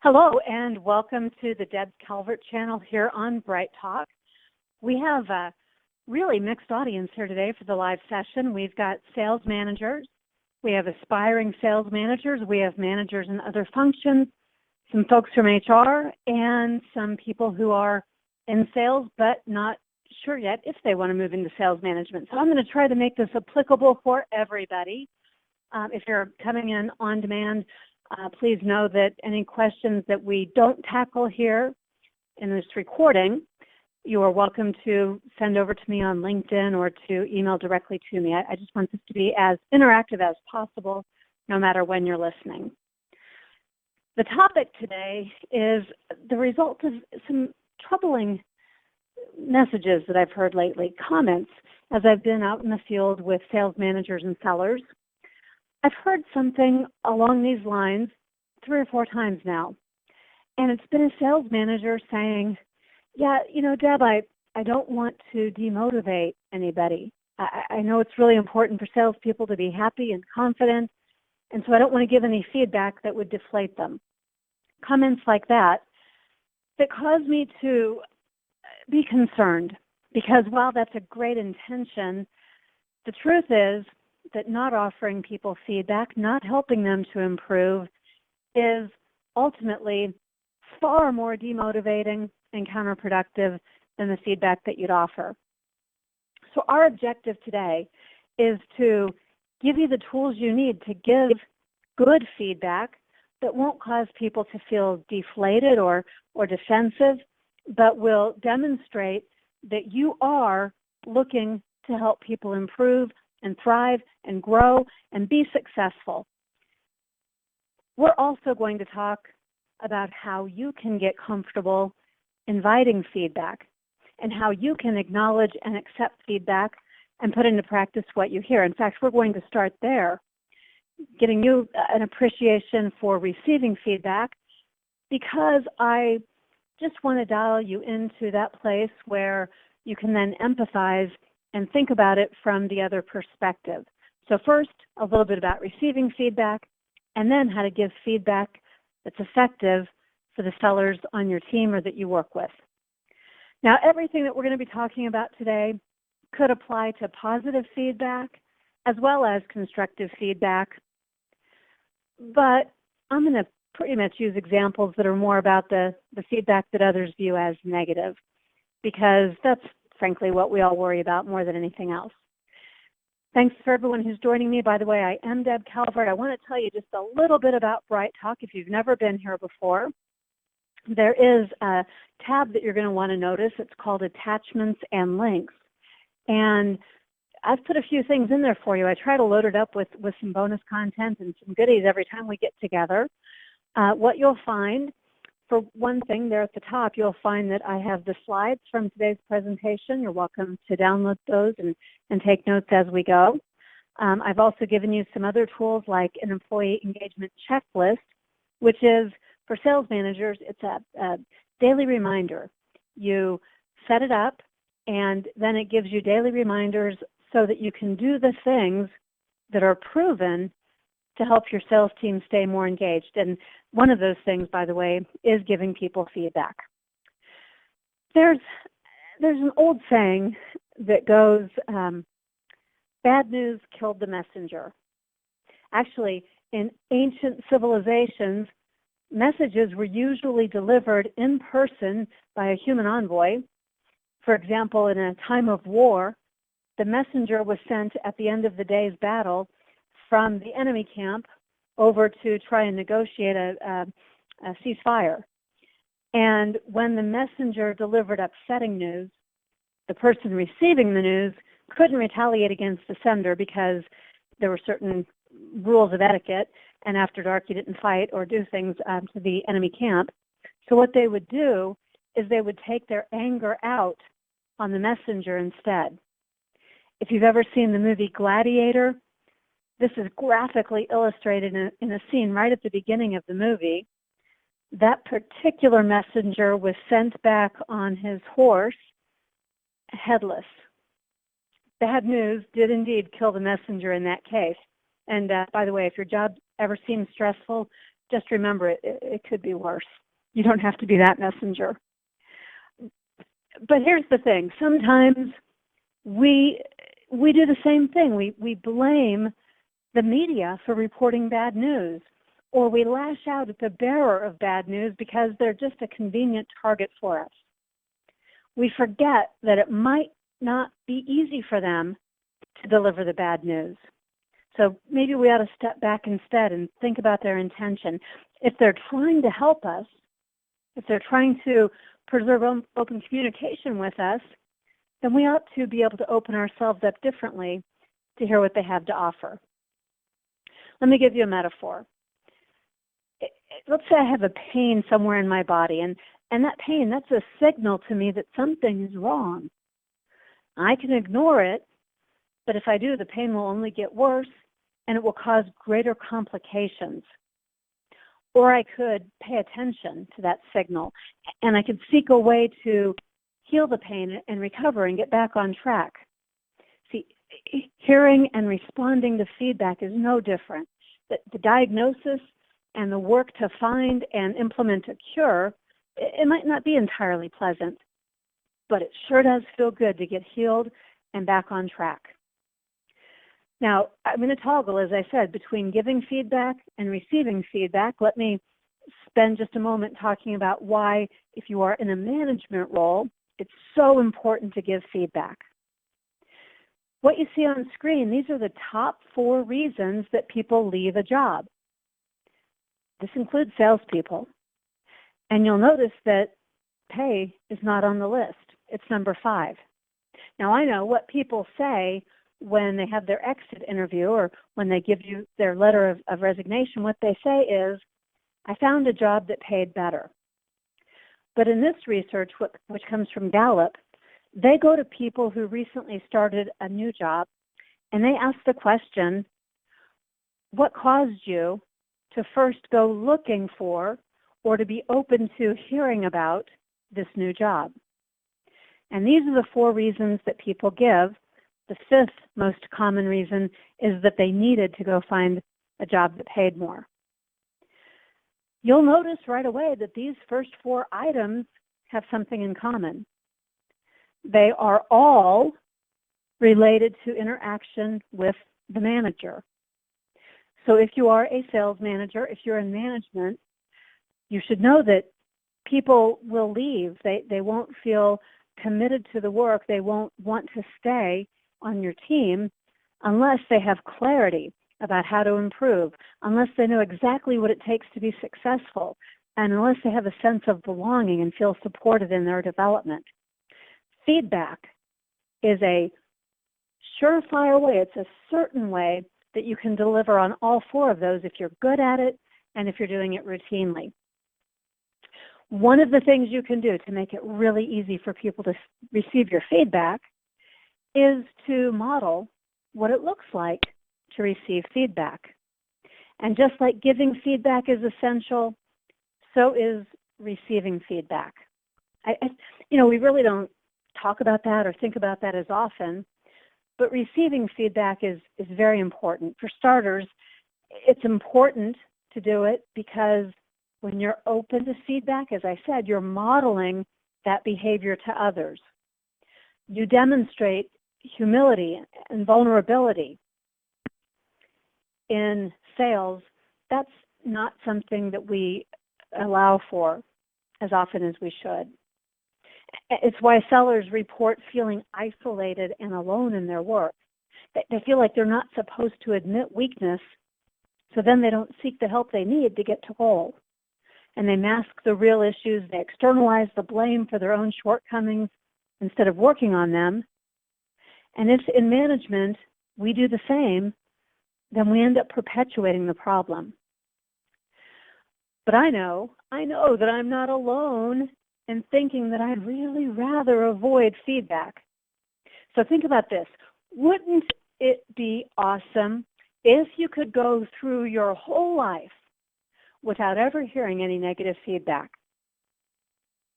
Hello and welcome to the Deb Calvert channel here on BrightTALK. We have a really mixed audience here today for the live session. We've got sales managers, we have aspiring sales managers, we have managers in other functions, some folks from HR, and some people who are in sales but not sure yet if they want to move into sales management. So I'm going to try to make this applicable for everybody. If you're coming in on demand, please know that any questions that we don't tackle here in this recording, you are welcome to send over to me on LinkedIn or to email directly to me. I just want this to be as interactive as possible, no matter when you're listening. The topic today is the result of some troubling messages that I've heard lately, comments, as I've been out in the field with sales managers and sellers. I've heard something along these lines 3 or 4 times now, and it's been a sales manager saying, yeah, you know, Deb, I don't want to demotivate anybody. I know it's really important for salespeople to be happy and confident, and so I don't want to give any feedback that would deflate them. Comments like that cause me to be concerned, because while that's a great intention, the truth is that not offering people feedback, not helping them to improve, is ultimately far more demotivating and counterproductive than the feedback that you'd offer. So our objective today is to give you the tools you need to give good feedback that won't cause people to feel deflated or defensive, but will demonstrate that you are looking to help people improve and thrive and grow and be successful. We're also going to talk about how you can get comfortable inviting feedback and how you can acknowledge and accept feedback and put into practice what you hear. In fact, we're going to start there, getting you an appreciation for receiving feedback, because I just want to dial you into that place where you can then empathize and think about it from the other perspective. So first, a little bit about receiving feedback, and then how to give feedback that's effective for the sellers on your team or that you work with. Now, everything that we're going to be talking about today could apply to positive feedback as well as constructive feedback, but I'm going to pretty much use examples that are more about the feedback that others view as negative, because that's frankly what we all worry about more than anything else. Thanks for everyone who's joining me. By the way, I am Deb Calvert. I want to tell you just a little bit about BrightTALK if you've never been here before. There is a tab that you're going to want to notice. It's called Attachments and Links. And I've put a few things in there for you. I try to load it up with some bonus content and some goodies every time we get together. What you'll find, for one thing, there at the top, you'll find that I have the slides from today's presentation. You're welcome to download those and take notes as we go. I've also given you some other tools like an employee engagement checklist, which is, for sales managers, it's a daily reminder. You set it up, and then it gives you daily reminders so that you can do the things that are proven to help your sales team stay more engaged. And one of those things, by the way, is giving people feedback. There's an old saying that goes, bad news killed the messenger. Actually, in ancient civilizations, messages were usually delivered in person by a human envoy. For example, in a time of war, the messenger was sent at the end of the day's battle from the enemy camp over to try and negotiate a ceasefire. And when the messenger delivered upsetting news, the person receiving the news couldn't retaliate against the sender because there were certain rules of etiquette, and after dark you didn't fight or do things to the enemy camp. So what they would do is they would take their anger out on the messenger instead. If you've ever seen the movie Gladiator, this is graphically illustrated in a scene right at the beginning of the movie. That particular messenger was sent back on his horse headless. Bad news did indeed kill the messenger in that case. And by the way, if your job ever seems stressful, just remember it could be worse. You don't have to be that messenger. But here's the thing. Sometimes we do the same thing. We blame the media for reporting bad news, or we lash out at the bearer of bad news because they're just a convenient target for us. We forget that it might not be easy for them to deliver the bad news. So maybe we ought to step back instead and think about their intention. If they're trying to help us, if they're trying to preserve open communication with us, then we ought to be able to open ourselves up differently to hear what they have to offer. Let me give you a metaphor. Let's say I have a pain somewhere in my body, and that pain, that's a signal to me that something is wrong. I can ignore it, but if I do, the pain will only get worse, and it will cause greater complications. Or I could pay attention to that signal, and I could seek a way to heal the pain and recover and get back on track. See, hearing and responding to feedback is no different. The diagnosis and the work to find and implement a cure, it might not be entirely pleasant, but it sure does feel good to get healed and back on track. Now, I'm going to toggle, as I said, between giving feedback and receiving feedback. Let me spend just a moment talking about why, if you are in a management role, it's so important to give feedback. What you see on screen, these are the top 4 reasons that people leave a job. This includes salespeople. And you'll notice that pay is not on the list. It's number 5. Now, I know what people say when they have their exit interview or when they give you their letter of resignation. What they say is, I found a job that paid better. But in this research, which comes from Gallup, they go to people who recently started a new job, and they ask the question, what caused you to first go looking for or to be open to hearing about this new job? And these are the 4 reasons that people give. The 5th most common reason is that they needed to go find a job that paid more. You'll notice right away that these first 4 items have something in common. They are all related to interaction with the manager. So if you are a sales manager, if you're in management, you should know that people will leave. They won't feel committed to the work. They won't want to stay on your team unless they have clarity about how to improve, unless they know exactly what it takes to be successful, and unless they have a sense of belonging and feel supported in their development. Feedback is a surefire way, it's a certain way that you can deliver on all 4 of those if you're good at it and if you're doing it routinely. One of the things you can do to make it really easy for people to receive your feedback is to model what it looks like to receive feedback. And just like giving feedback is essential, so is receiving feedback. We really don't talk about that or think about that as often, but receiving feedback is very important. For starters, it's important to do it because when you're open to feedback, as I said, you're modeling that behavior to others. You demonstrate humility and vulnerability. In sales, that's not something that we allow for as often as we should. It's why sellers report feeling isolated and alone in their work. They feel like they're not supposed to admit weakness, so then they don't seek the help they need to get to goal. And they mask the real issues. They externalize the blame for their own shortcomings instead of working on them. And if in management we do the same, then we end up perpetuating the problem. But I know that I'm not alone in thinking that I'd really rather avoid feedback. So think about this. Wouldn't it be awesome if you could go through your whole life without ever hearing any negative feedback?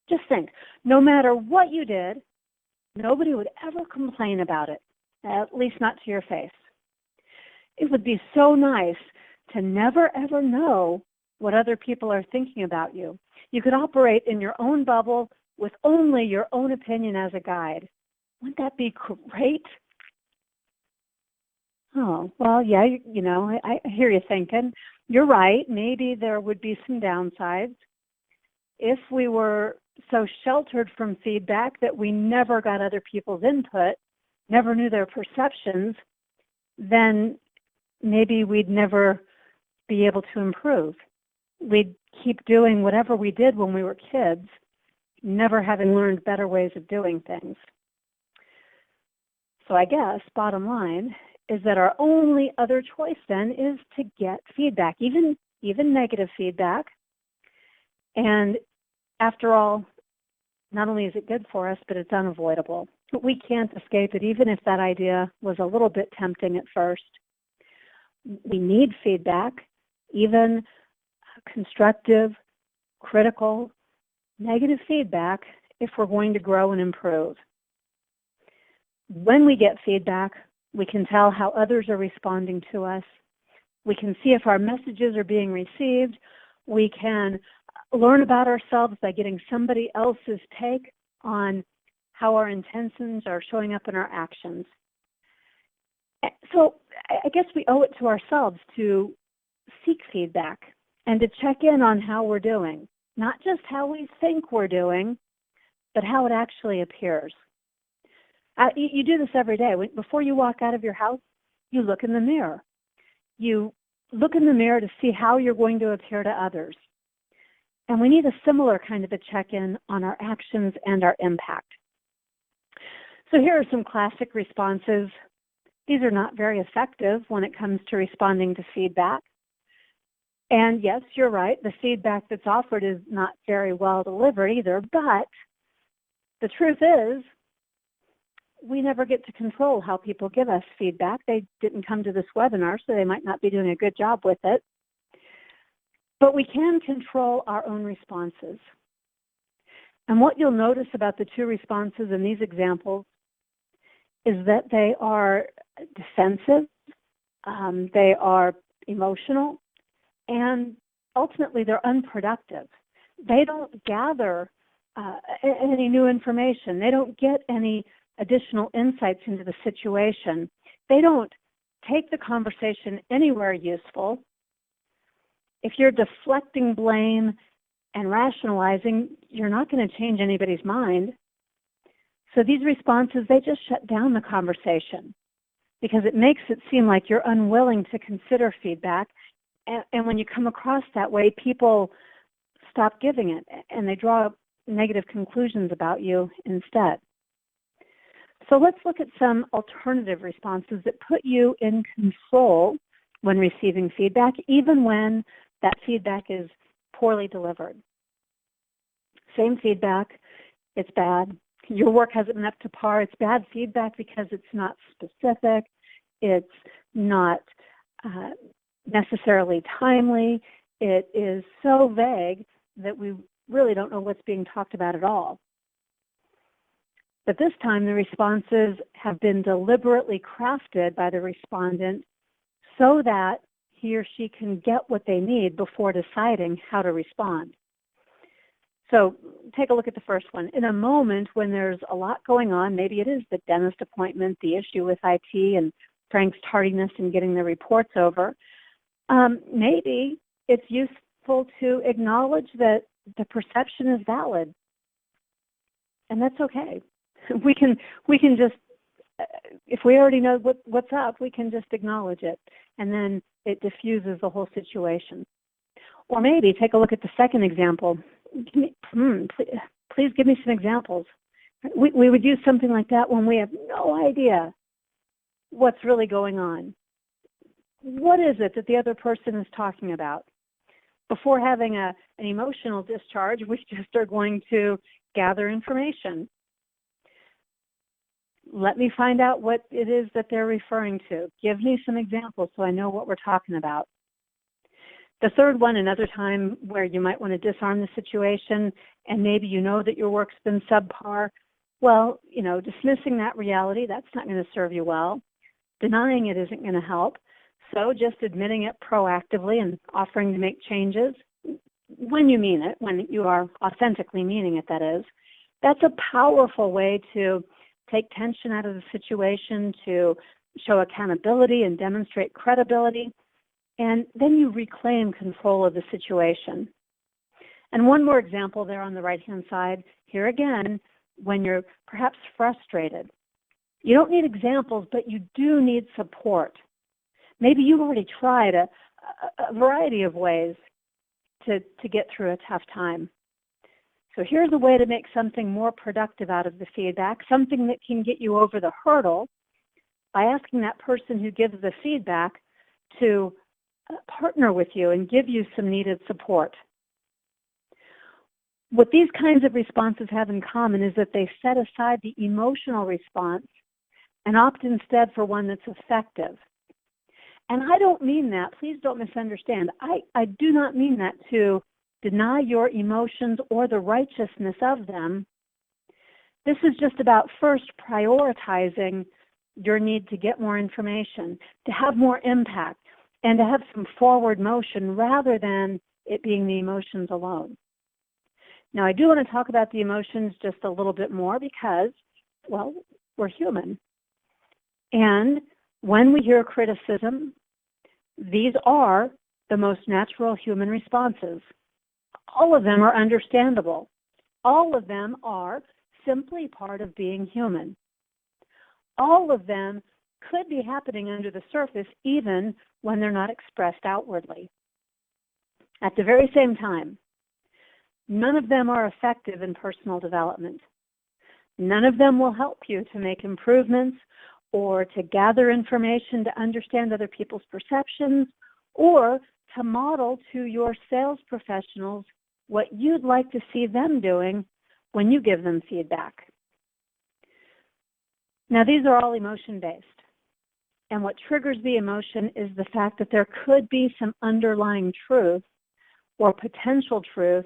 Just think, no matter what you did, nobody would ever complain about it, at least not to your face. It would be so nice to never ever know what other people are thinking about you. You could operate in your own bubble with only your own opinion as a guide. Wouldn't that be great? Oh, well, yeah, I hear you thinking. You're right. Maybe there would be some downsides. If we were so sheltered from feedback that we never got other people's input, never knew their perceptions, then maybe we'd never be able to improve. We'd keep doing whatever we did when we were kids, never having learned better ways of doing things. So I guess, bottom line, is that our only other choice then is to get feedback, even negative feedback. And after all, not only is it good for us, but it's unavoidable. We can't escape it, even if that idea was a little bit tempting at first. We need feedback, even constructive, critical, negative feedback, if we're going to grow and improve. When we get feedback, we can tell how others are responding to us. We can see if our messages are being received. We can learn about ourselves by getting somebody else's take on how our intentions are showing up in our actions. So I guess we owe it to ourselves to seek feedback and to check in on how we're doing, not just how we think we're doing, but how it actually appears. You do this every day. Before you walk out of your house, you look in the mirror. You look in the mirror to see how you're going to appear to others. And we need a similar kind of a check-in on our actions and our impact. So here are some classic responses. These are not very effective when it comes to responding to feedback. And yes, you're right, the feedback that's offered is not very well delivered either, but the truth is, we never get to control how people give us feedback. They didn't come to this webinar, so they might not be doing a good job with it. But we can control our own responses. And what you'll notice about the two responses in these examples is that they are defensive, they are emotional, and ultimately they're unproductive. They don't gather any new information. They don't get any additional insights into the situation. They don't take the conversation anywhere useful. If you're deflecting blame and rationalizing, you're not going to change anybody's mind. So these responses, they just shut down the conversation because it makes it seem like you're unwilling to consider feedback. And when you come across that way, people stop giving it and they draw negative conclusions about you instead. So let's look at some alternative responses that put you in control when receiving feedback, even when that feedback is poorly delivered. Same feedback, it's bad. Your work hasn't been up to par. It's bad feedback because it's not specific. It's not necessarily timely. It is so vague that we really don't know what's being talked about at all. But this time, the responses have been deliberately crafted by the respondent so that he or she can get what they need before deciding how to respond. So take a look at the first one. In a moment when there's a lot going on, maybe it is the dentist appointment, the issue with IT, and Frank's tardiness in getting the reports over, maybe it's useful to acknowledge that the perception is valid. And that's okay. We can just, if we already know what's up, we can just acknowledge it, and then it diffuses the whole situation. Or maybe take a look at the second example. Please give me some examples. We would use something like that when we have no idea what's really going on. What is it that the other person is talking about? Before having an emotional discharge, we just are going to gather information. Let me find out what it is that they're referring to. Give me some examples so I know what we're talking about. The third one, another time where you might want to disarm the situation and maybe you know that your work's been subpar. Well, dismissing that reality, that's not going to serve you well. Denying it isn't going to help. So just admitting it proactively and offering to make changes when you mean it, when you are authentically meaning it, that is, that's a powerful way to take tension out of the situation, to show accountability and demonstrate credibility, and then you reclaim control of the situation. And one more example there on the right-hand side, here again, when you're perhaps frustrated. You don't need examples, but you do need support. Maybe you've already tried a variety of ways to get through a tough time. So here's a way to make something more productive out of the feedback, something that can get you over the hurdle by asking that person who gives the feedback to partner with you and give you some needed support. What these kinds of responses have in common is that they set aside the emotional response and opt instead for one that's effective. And I don't mean that, please don't misunderstand. I do not mean that to deny your emotions or the righteousness of them. This is just about first prioritizing your need to get more information, to have more impact, and to have some forward motion rather than it being the emotions alone. Now, I do want to talk about the emotions just a little bit more because, well, we're human. And when we hear criticism, these are the most natural human responses. All of them are understandable. All of them are simply part of being human. All of them could be happening under the surface even when they're not expressed outwardly. At the very same time, none of them are effective in personal development. None of them will help you to make improvements or to gather information to understand other people's perceptions or to model to your sales professionals what you'd like to see them doing when you give them feedback. Now, these are all emotion-based. And what triggers the emotion is the fact that there could be some underlying truth or potential truth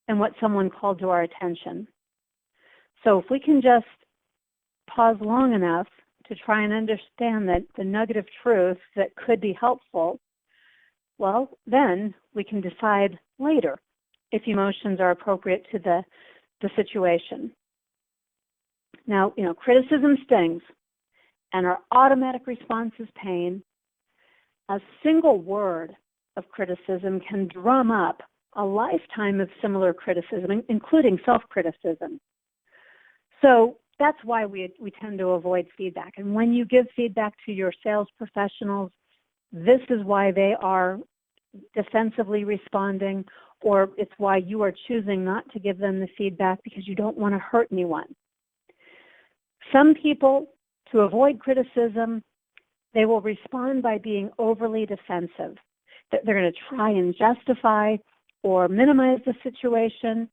in what someone called to our attention. So if we can just pause long enough to try and understand that the nugget of truth that could be helpful, well, then we can decide later if emotions are appropriate to the situation. Now, criticism stings, and our automatic response is pain. A single word of criticism can drum up a lifetime of similar criticism, including self-criticism. So that's why we tend to avoid feedback. And when you give feedback to your sales professionals, this is why they are defensively responding, or it's why you are choosing not to give them the feedback because you don't want to hurt anyone. Some people, to avoid criticism, they will respond by being overly defensive. They're going to try and justify or minimize the situation.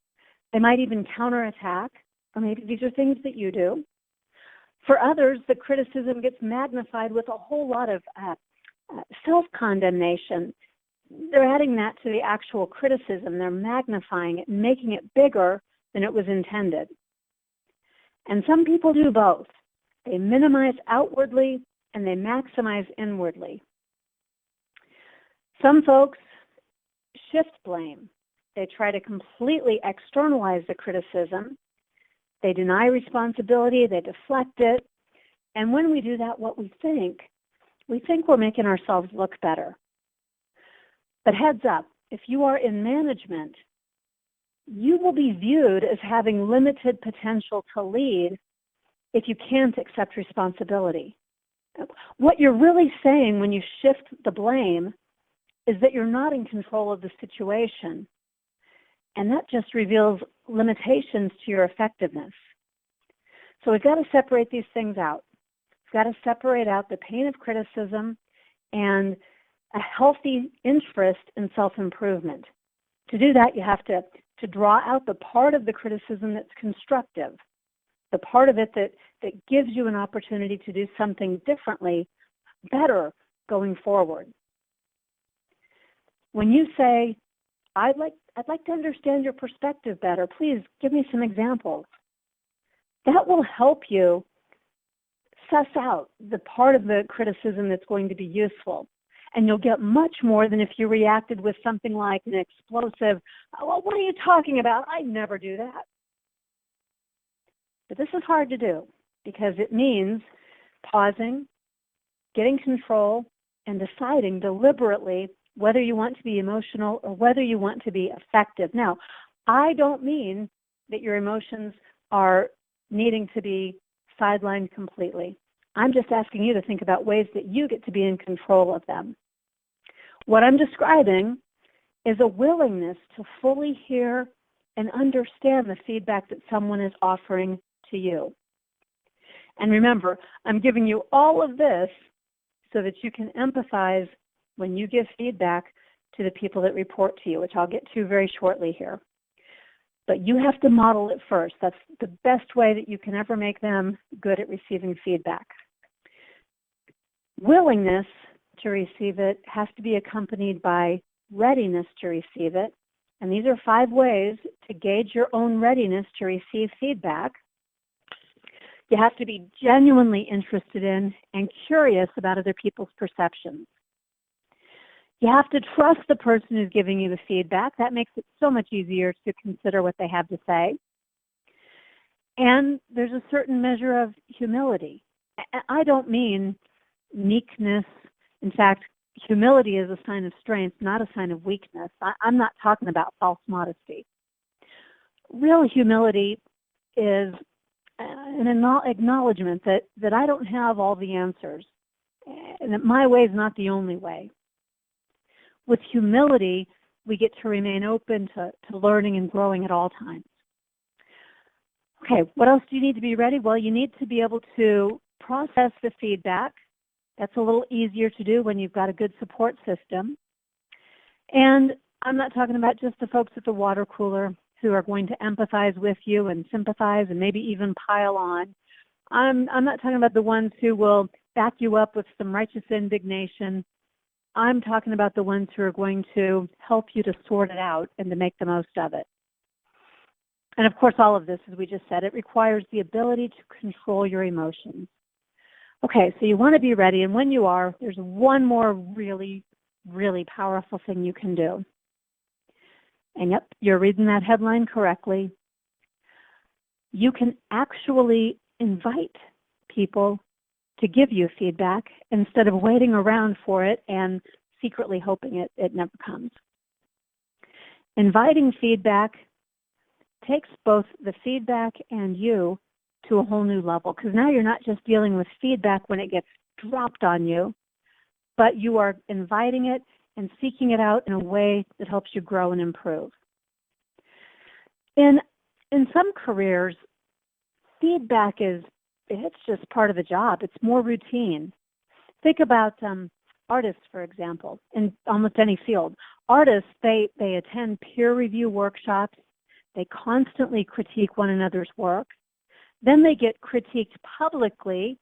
They might even counterattack, or maybe these are things that you do. For others, the criticism gets magnified with a whole lot of self-condemnation. They're adding that to the actual criticism. They're magnifying it and making it bigger than it was intended. And some people do both. They minimize outwardly and they maximize inwardly. Some folks shift blame. They try to completely externalize the criticism. They deny responsibility, they deflect it. And when we do that, what we think we're making ourselves look better. But heads up, if you are in management, you will be viewed as having limited potential to lead if you can't accept responsibility. What you're really saying when you shift the blame is that you're not in control of the situation. And that just reveals limitations to your effectiveness. So we've got to separate these things out. We've got to separate out the pain of criticism and a healthy interest in self-improvement. To do that, you have to draw out the part of the criticism that's constructive, the part of it that gives you an opportunity to do something differently, better going forward. When you say, I'd like to understand your perspective better, please give me some examples. That will help you suss out the part of the criticism that's going to be useful. And you'll get much more than if you reacted with something like an explosive, well, what are you talking about? I never do that. But this is hard to do because it means pausing, getting control, and deciding deliberately whether you want to be emotional or whether you want to be effective. Now, I don't mean that your emotions are needing to be sidelined completely. I'm just asking you to think about ways that you get to be in control of them. What I'm describing is a willingness to fully hear and understand the feedback that someone is offering to you. And remember, I'm giving you all of this so that you can empathize when you give feedback to the people that report to you, which I'll get to very shortly here. But you have to model it first. That's the best way that you can ever make them good at receiving feedback. Willingness to receive it has to be accompanied by readiness to receive it. And these are 5 ways to gauge your own readiness to receive feedback. You have to be genuinely interested in and curious about other people's perceptions. You have to trust the person who's giving you the feedback. That makes it so much easier to consider what they have to say. And there's a certain measure of humility. I don't mean meekness. In fact, humility is a sign of strength, not a sign of weakness. I'm not talking about false modesty. Real humility is an acknowledgement that I don't have all the answers and that my way is not the only way. With humility, we get to remain open to learning and growing at all times. Okay, what else do you need to be ready? Well, you need to be able to process the feedback. That's a little easier to do when you've got a good support system. And I'm not talking about just the folks at the water cooler who are going to empathize with you and sympathize and maybe even pile on. I'm not talking about the ones who will back you up with some righteous indignation. I'm talking about the ones who are going to help you to sort it out and to make the most of it. And of course, all of this, as we just said, it requires the ability to control your emotions. Okay, so you want to be ready, and when you are, there's one more really, really powerful thing you can do. And yep, you're reading that headline correctly. You can actually invite people to give you feedback instead of waiting around for it and secretly hoping it never comes. Inviting feedback takes both the feedback and you to a whole new level, because now you're not just dealing with feedback when it gets dropped on you, but you are inviting it and seeking it out in a way that helps you grow and improve. In some careers, feedback it's just part of the job. It's more routine. Think about artists, for example, in almost any field. Artists, they attend peer review workshops. They constantly critique one another's work. Then they get critiqued publicly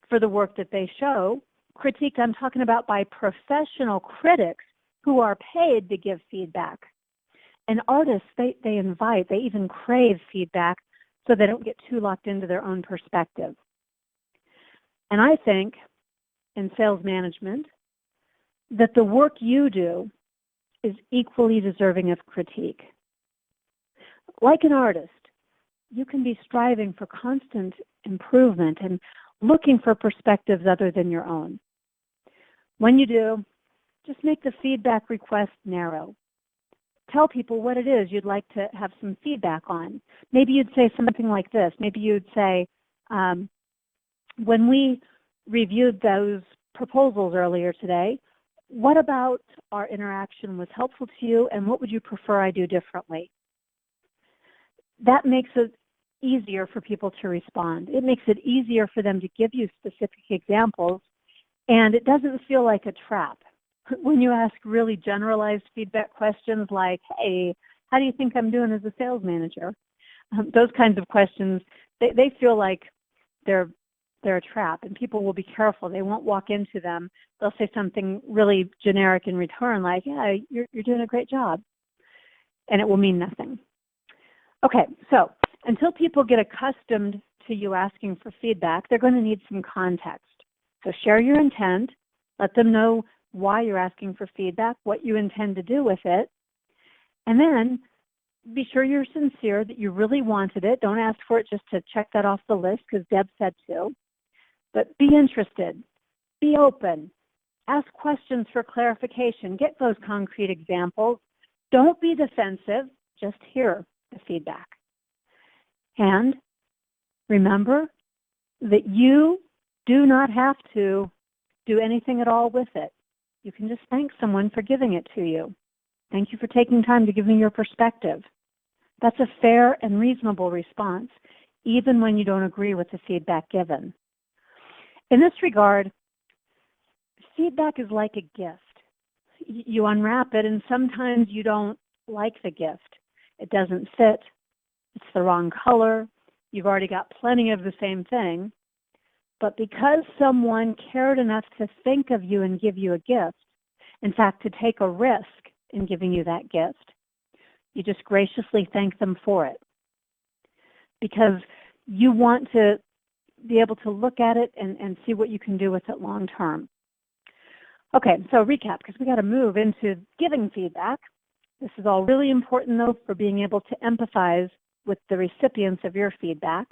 for the work that they show. Critiqued, I'm talking about by professional critics who are paid to give feedback. And artists, they invite, they even crave feedback so they don't get too locked into their own perspective. And I think in sales management that the work you do is equally deserving of critique. Like an artist, you can be striving for constant improvement and looking for perspectives other than your own. When you do, just make the feedback request narrow. Tell people what it is you'd like to have some feedback on. Maybe you'd say something like this. Maybe you'd say, when we reviewed those proposals earlier today, what about our interaction was helpful to you, and what would you prefer I do differently? That makes it easier for people to respond. It makes it easier for them to give you specific examples, and it doesn't feel like a trap. When you ask really generalized feedback questions like, hey, how do you think I'm doing as a sales manager? Those kinds of questions, they feel like they're a trap, and people will be careful. They won't walk into them. They'll say something really generic in return like, yeah, you're doing a great job, and it will mean nothing. Okay, so until people get accustomed to you asking for feedback, they're going to need some context. So share your intent. Let them know why you're asking for feedback, what you intend to do with it, and then be sure you're sincere, that you really wanted it. Don't ask for it just to check that off the list because Deb said to. But be interested, be open, ask questions for clarification, get those concrete examples. Don't be defensive, just hear the feedback. And remember that you do not have to do anything at all with it. You can just thank someone for giving it to you. Thank you for taking time to give me your perspective. That's a fair and reasonable response, even when you don't agree with the feedback given. In this regard, feedback is like a gift. You unwrap it, and sometimes you don't like the gift. It doesn't fit. It's the wrong color. You've already got plenty of the same thing. But because someone cared enough to think of you and give you a gift, in fact, to take a risk in giving you that gift, you just graciously thank them for it. Because you want to be able to look at it and see what you can do with it long term. Okay, so recap, because we got to move into giving feedback. This is all really important, though, for being able to empathize with the recipients of your feedback.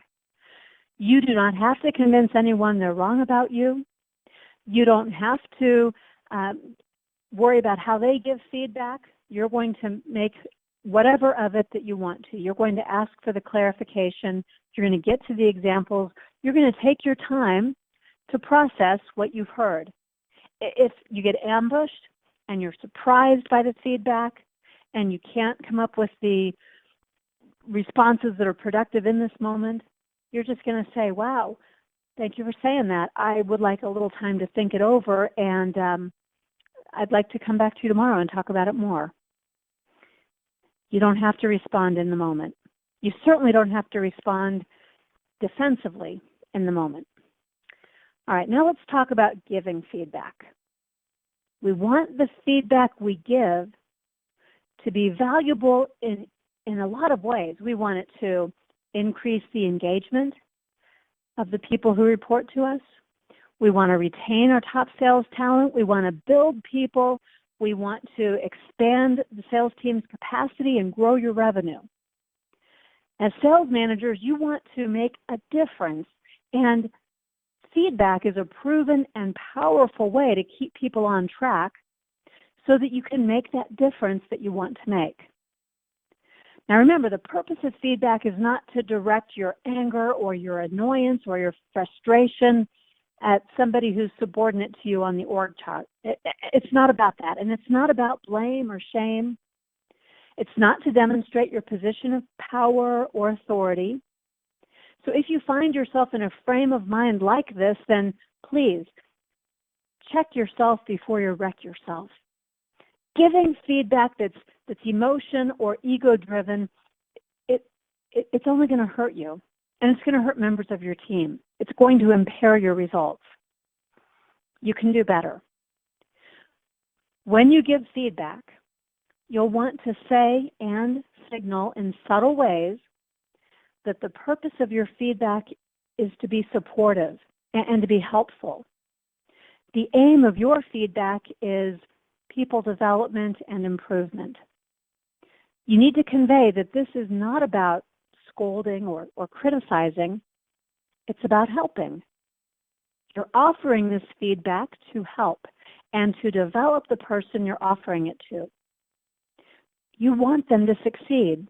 You do not have to convince anyone they're wrong about you. You don't have to worry about how they give feedback. You're going to make whatever of it that you want to. You're going to ask for the clarification. You're going to get to the examples. You're going to take your time to process what you've heard. If you get ambushed and you're surprised by the feedback and you can't come up with the responses that are productive in this moment, you're just going to say, wow, thank you for saying that. I would like a little time to think it over, and I'd like to come back to you tomorrow and talk about it more. You don't have to respond in the moment. You certainly don't have to respond defensively in the moment. All right, now let's talk about giving feedback. We want the feedback we give to be valuable in a lot of ways. We want it to increase the engagement of the people who report to us. We want to retain our top sales talent. We want to build people. We want to expand the sales team's capacity and grow your revenue. As sales managers, you want to make a difference, and feedback is a proven and powerful way to keep people on track so that you can make that difference that you want to make. Now remember, the purpose of feedback is not to direct your anger or your annoyance or your frustration at somebody who's subordinate to you on the org chart. It's not about that, and it's not about blame or shame. It's not to demonstrate your position of power or authority. So if you find yourself in a frame of mind like this, then please check yourself before you wreck yourself. Giving feedback that's emotion or ego-driven, it's only going to hurt you, and it's going to hurt members of your team. It's going to impair your results. You can do better. When you give feedback, you'll want to say and signal in subtle ways that the purpose of your feedback is to be supportive and to be helpful. The aim of your feedback is people development and improvement. You need to convey that this is not about scolding or criticizing. It's about helping. You're offering this feedback to help and to develop the person you're offering it to. You want them to succeed,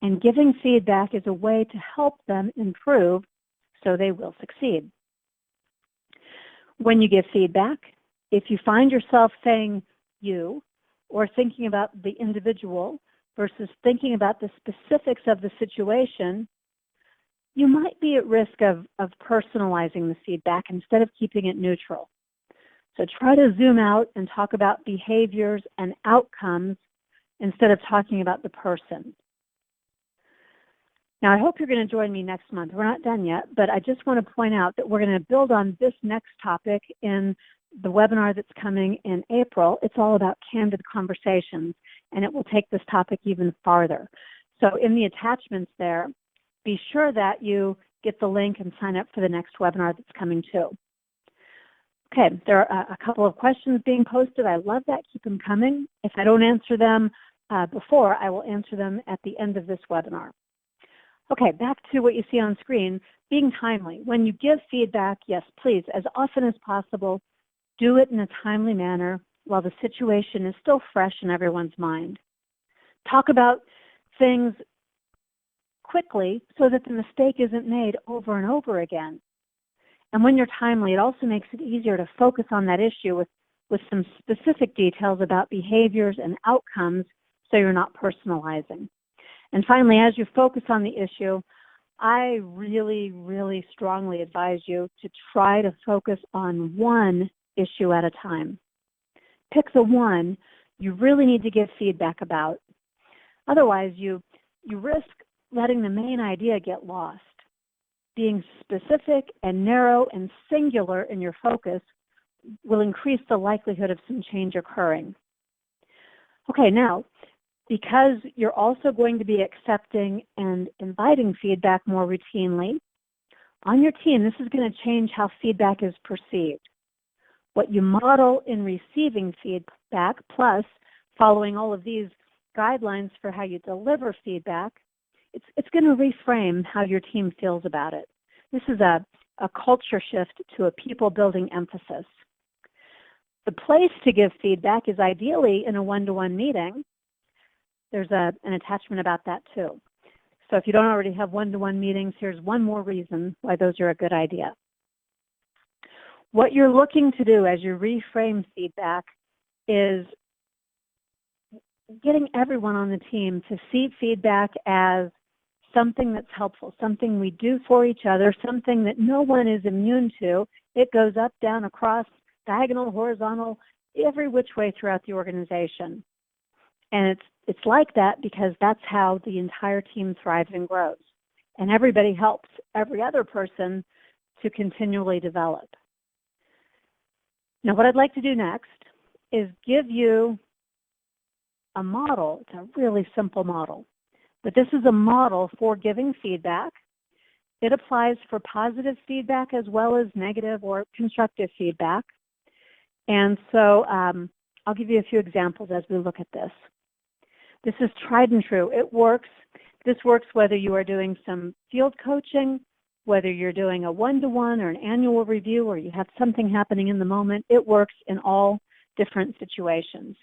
and giving feedback is a way to help them improve so they will succeed. When you give feedback, if you find yourself saying you or thinking about the individual versus thinking about the specifics of the situation, you might be at risk of personalizing the feedback instead of keeping it neutral. So try to zoom out and talk about behaviors and outcomes instead of talking about the person. Now, I hope you're going to join me next month. We're not done yet, but I just want to point out that we're going to build on this next topic in the webinar that's coming in April. It's all about candid conversations, and it will take this topic even farther. So in the attachments there, be sure that you get the link and sign up for the next webinar that's coming too. Okay, there are a couple of questions being posted. I love that. Keep them coming. If I don't answer them before, I will answer them at the end of this webinar. Okay, back to what you see on screen, being timely. When you give feedback, yes, please, as often as possible, do it in a timely manner while the situation is still fresh in everyone's mind. Talk about things quickly so that the mistake isn't made over and over again. And when you're timely, it also makes it easier to focus on that issue with some specific details about behaviors and outcomes so you're not personalizing. And finally, as you focus on the issue, I really, really strongly advise you to try to focus on one issue at a time. Pick the one you really need to give feedback about. Otherwise, you risk letting the main idea get lost. Being specific and narrow and singular in your focus will increase the likelihood of some change occurring. Okay, now, because you're also going to be accepting and inviting feedback more routinely, on your team, this is going to change how feedback is perceived. What you model in receiving feedback, plus following all of these guidelines for how you deliver feedback, it's going to reframe how your team feels about it. This is a culture shift to a people-building emphasis. The place to give feedback is ideally in a one-to-one meeting. There's an attachment about that too. So if you don't already have one-to-one meetings, here's one more reason why those are a good idea. What you're looking to do as you reframe feedback is getting everyone on the team to see feedback as something that's helpful, something we do for each other, something that no one is immune to. It goes up, down, across, diagonal, horizontal, every which way throughout the organization. And it's like that because that's how the entire team thrives and grows. And everybody helps every other person to continually develop. Now, what I'd like to do next is give you a model. It's a really simple model. But this is a model for giving feedback. It applies for positive feedback as well as negative or constructive feedback. And so I'll give you a few examples as we look at this. This is tried and true. It works. This works whether you are doing some field coaching, whether you're doing a one-to-one or an annual review, or you have something happening in the moment. It works in all different situations,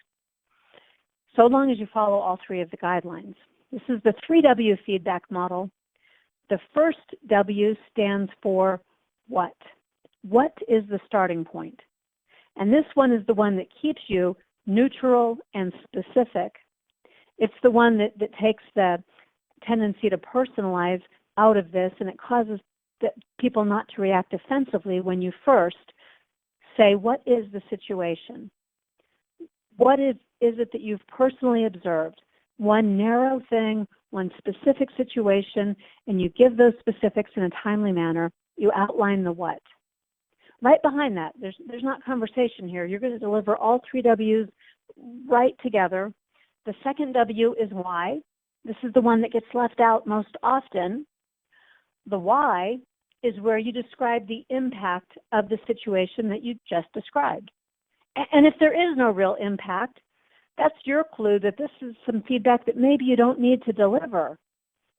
so long as you follow all three of the guidelines. This is the 3W feedback model. The first W stands for what? What is the starting point? And this one is the one that keeps you neutral and specific. It's the one that takes the tendency to personalize out of this, and it causes people not to react defensively when you first say, what is the situation? What is it that you've personally observed? One narrow thing, one specific situation, and you give those specifics in a timely manner. You outline the what. Right behind that, there's not conversation here. You're going to deliver all three W's right together. The second W is why. This is the one that gets left out most often. The why is where you describe the impact of the situation that you just described. And if there is no real impact, that's your clue that this is some feedback that maybe you don't need to deliver.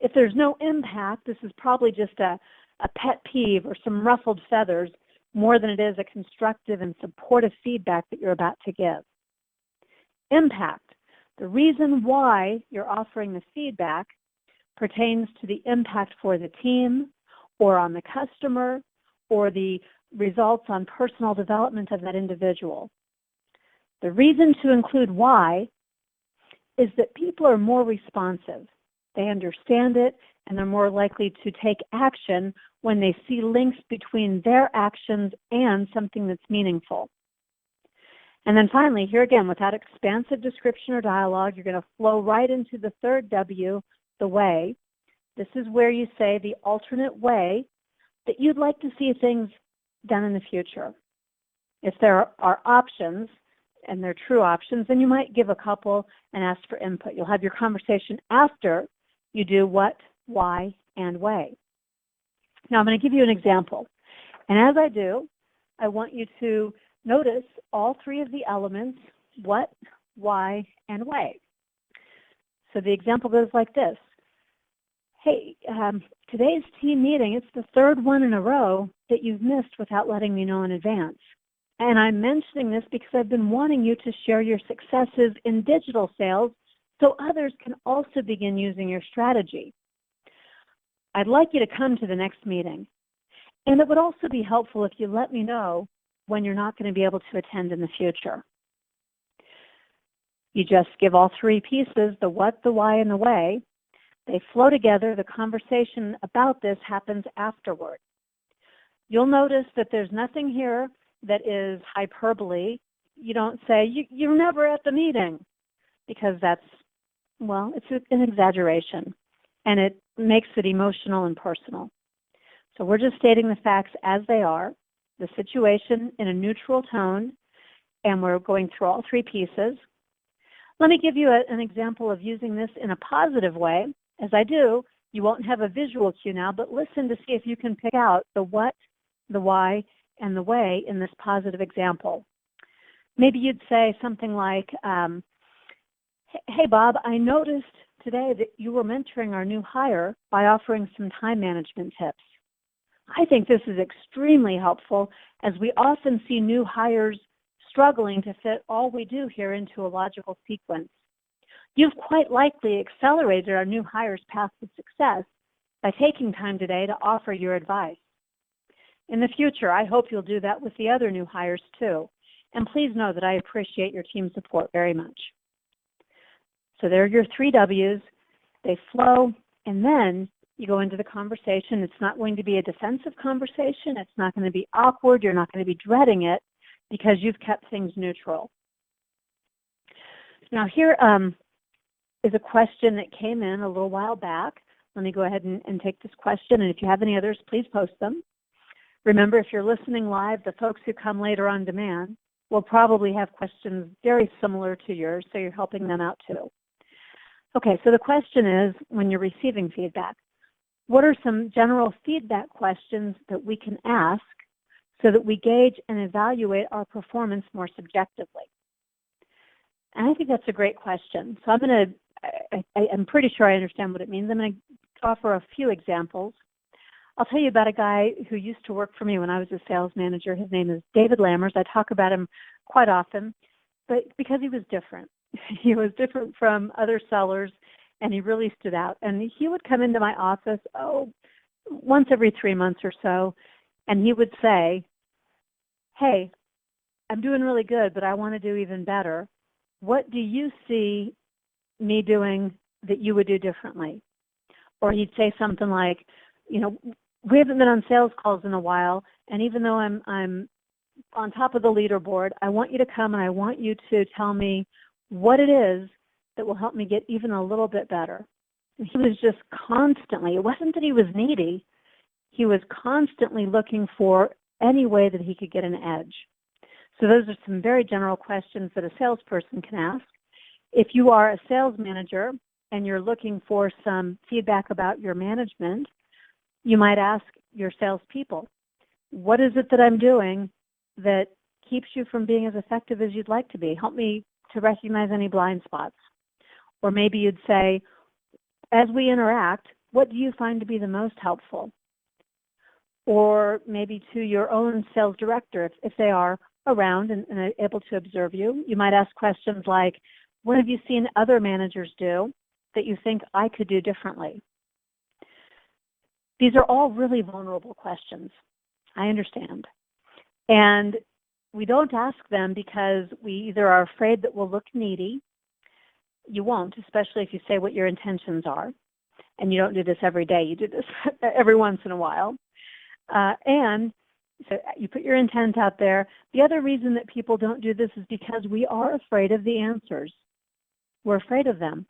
If there's no impact, this is probably just a pet peeve or some ruffled feathers more than it is a constructive and supportive feedback that you're about to give. Impact. The reason why you're offering the feedback pertains to the impact for the team or on the customer or the results on personal development of that individual. The reason to include why is that people are more responsive. They understand it, and they're more likely to take action when they see links between their actions and something that's meaningful. And then finally, here again, without expansive description or dialogue, you're going to flow right into the third W, the way. This is where you say the alternate way that you'd like to see things done in the future. If there are options, and they're true options, then you might give a couple and ask for input. You'll have your conversation after you do what, why, and way. Now I'm going to give you an example. And as I do, I want you to Notice all three of the elements: what, why, and way. So the example goes like this. Hey, today's team meeting, it's the third one in a row that you've missed without letting me know in advance. And I'm mentioning this because I've been wanting you to share your successes in digital sales so others can also begin using your strategy. I'd like you to come to the next meeting. And it would also be helpful if you let me know when you're not going to be able to attend in the future. You just give all three pieces, the what, the why, and the way. They flow together. The conversation about this happens afterward. You'll notice that there's nothing here that is hyperbole. You don't say, you're never at the meeting, because that's, well, it's an exaggeration, and it makes it emotional and personal. So we're just stating the facts as they are, the situation in a neutral tone, and we're going through all three pieces. Let me give you an example of using this in a positive way. As I do, you won't have a visual cue now, but listen to see if you can pick out the what, the why, and the way in this positive example. Maybe you'd say something like, hey, Bob, I noticed today that you were mentoring our new hire by offering some time management tips. I think this is extremely helpful, as we often see new hires struggling to fit all we do here into a logical sequence. You've quite likely accelerated our new hires' path to success by taking time today to offer your advice. In the future, I hope you'll do that with the other new hires too. And please know that I appreciate your team support very much. So there are your three W's. They flow, and then you go into the conversation. It's not going to be a defensive conversation. It's not going to be awkward. You're not going to be dreading it, because you've kept things neutral. Now here is a question that came in a little while back. Let me go ahead and take this question, and if you have any others, please post them. Remember, if you're listening live, the folks who come later on demand will probably have questions very similar to yours, so you're helping them out too. Okay, so the question is, when you're receiving feedback, what are some general feedback questions that we can ask so that we gauge and evaluate our performance more subjectively? And I think that's a great question. So I'm pretty sure I understand what it means. I'm going to offer a few examples. I'll tell you about a guy who used to work for me when I was a sales manager. His name is David Lammers. I talk about him quite often, but because he was different. He was different from other sellers, and he really stood out. And he would come into my office, once every 3 months or so, and he would say, hey, I'm doing really good, but I want to do even better. What do you see me doing that you would do differently? Or he'd say something like, we haven't been on sales calls in a while, and even though I'm on top of the leaderboard, I want you to come and I want you to tell me what it is that will help me get even a little bit better. And he was just constantly, it wasn't that he was needy, he was constantly looking for any way that he could get an edge. So those are some very general questions that a salesperson can ask. If you are a sales manager and you're looking for some feedback about your management, you might ask your salespeople, what is it that I'm doing that keeps you from being as effective as you'd like to be? Help me to recognize any blind spots. Or maybe you'd say, as we interact, what do you find to be the most helpful? Or maybe to your own sales director, if they are around and able to observe you, you might ask questions like, what have you seen other managers do that you think I could do differently? These are all really vulnerable questions. I understand. And we don't ask them because we either are afraid that we'll look needy. You won't, especially if you say what your intentions are. And you don't do this every day. You do this every once in a while. And so you put your intent out there. The other reason that people don't do this is because we are afraid of the answers. We're afraid of them.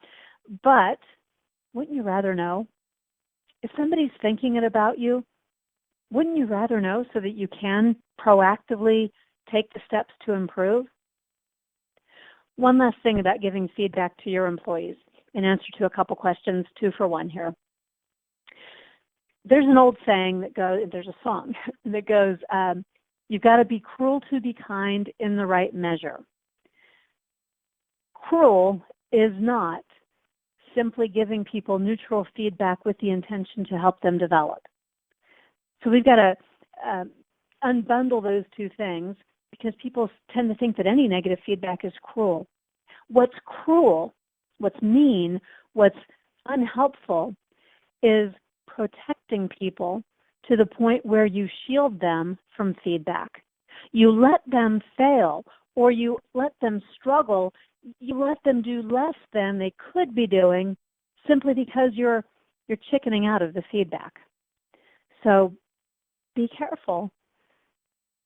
But wouldn't you rather know? If somebody's thinking it about you, wouldn't you rather know so that you can proactively take the steps to improve? One last thing about giving feedback to your employees in answer to a couple questions, 2 for 1 here. There's an old saying that goes, there's a song that goes, You've got to be cruel to be kind in the right measure. Cruel is not simply giving people neutral feedback with the intention to help them develop. So we've got to unbundle those two things, because people tend to think that any negative feedback is cruel. What's cruel, what's mean, what's unhelpful is protecting people to the point where you shield them from feedback. You let them fail, or you let them struggle. You let them do less than they could be doing simply because you're chickening out of the feedback. So be careful.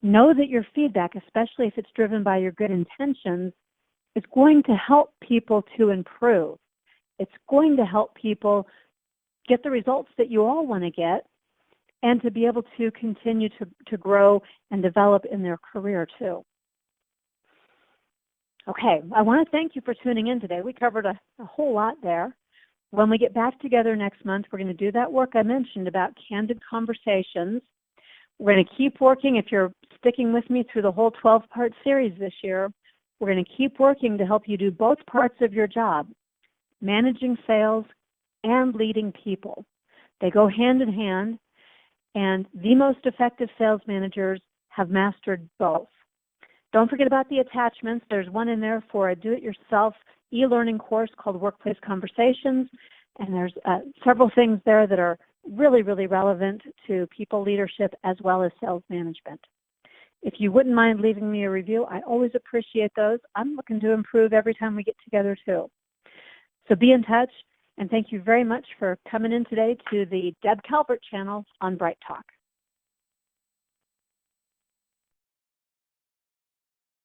Know that your feedback, especially if it's driven by your good intentions, is going to help people to improve. It's going to help people get the results that you all want to get, and to be able to continue to grow and develop in their career too. Okay, I want to thank you for tuning in today. We covered a whole lot there. When we get back together next month, we're going to do that work I mentioned about candid conversations. We're going to keep working. If you're sticking with me through the whole 12-part series this year, we're going to keep working to help you do both parts of your job, managing sales and leading people. They go hand in hand, and the most effective sales managers have mastered both. Don't forget about the attachments. There's one in there for a do-it-yourself e-learning course called Workplace Conversations, and there's several things there that are really, really relevant to people leadership as well as sales management. If you wouldn't mind leaving me a review, I always appreciate those. I'm looking to improve every time we get together too. So be in touch, and thank you very much for coming in today to the Deb Calvert channel on BrightTALK.